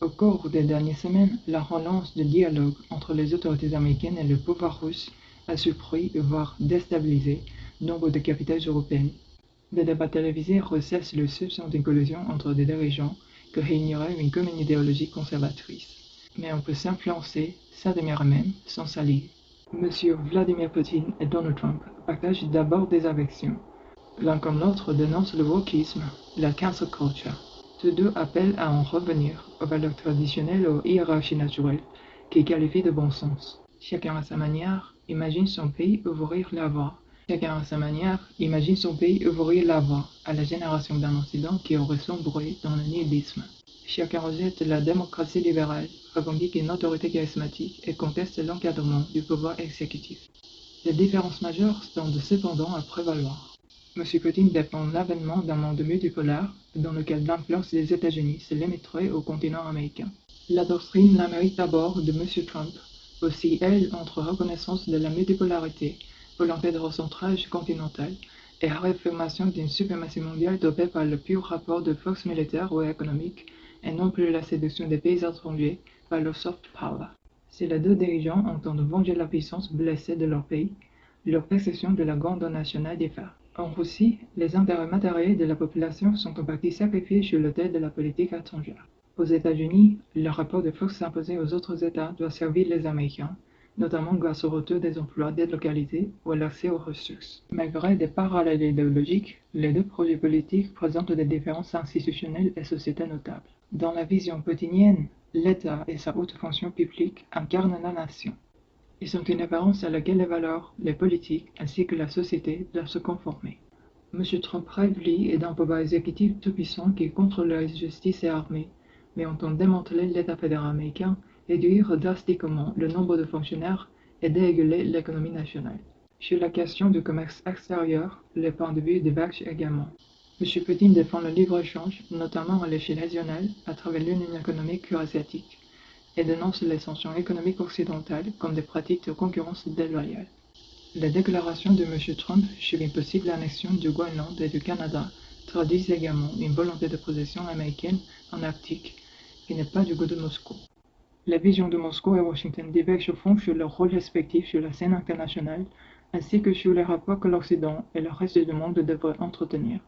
Au cours des dernières semaines, la relance du dialogue entre les autorités américaines et le pouvoir russe a surpris, voire déstabilisé, nombre de capitales européennes. Des débats télévisés recèlent le soupçon d'une collusion entre des dirigeants que réunirait une commune idéologie conservatrice. Mais on peut s'influencer, s'admirer même, sans s'allier. Monsieur Vladimir Poutine et Donald Trump partagent d'abord des affections. L'un comme l'autre dénoncent le wokisme, la cancel culture. Tous deux appellent à en revenir aux valeurs traditionnelles et aux hiérarchies naturelles, qu'ils qualifient de bon sens. Chacun à sa manière imagine son pays ouvrir la voie. Chacun à sa manière imagine son pays ouvrir la voie à la génération d'un Occident qui aurait sombré dans le nihilisme. Chacun rejette la démocratie libérale, revendique une autorité charismatique et conteste l'encadrement du pouvoir exécutif. Les différences majeures tendent cependant à prévaloir. M. Poutine défend l'avènement d'un monde multipolaire dans lequel l'influence des États-Unis se limiterait au continent américain. La doctrine l'Amérique d'abord de M. Trump oscille, elle, entre reconnaissance de la multipolarité, volonté de recentrage continental et réaffirmation d'une suprématie mondiale dopée par le pur rapport de force militaire ou économique et non plus la séduction des pays étrangers par le soft power. Si les deux dirigeants entendent venger la puissance blessée de leur pays, leur perception de la grandeur nationale diffère. En Russie, les intérêts matériels de la population sont en partie sacrifiés sur l'autel de la politique étrangère. Aux États-Unis, le rapport de force imposé aux autres États doit servir les Américains, notamment grâce au retour des emplois délocalisés ou à l'accès aux ressources. Malgré des parallèles idéologiques, les deux projets politiques présentent des différences institutionnelles et sociétales notables. Dans la vision poutinienne, l'État et sa haute fonction publique incarnent la nation. Ils sont une apparence à laquelle les valeurs, les politiques ainsi que la société doivent se conformer. M. Trump rêve, lui, d'un pouvoir exécutif tout-puissant qui contrôle la justice et l'armée, mais entend démanteler l'État fédéral américain, réduire drastiquement le nombre de fonctionnaires et déréguler l'économie nationale. Sur la question du commerce extérieur, les points de vue divergent également. M. Poutine défend le libre-échange, notamment à l'échelle régionale, à travers l'Union économique eurasiatique, et dénonce les sanctions économiques occidentales comme des pratiques de concurrence déloyale. Les déclarations de M. Trump sur une possible annexion du Groenland et du Canada traduisent également une volonté de possession américaine en Arctique qui n'est pas du goût de Moscou. Les visions de Moscou et Washington divergent au fond sur leurs rôles respectifs sur la scène internationale, ainsi que sur les rapports que l'Occident et le reste du monde devraient entretenir.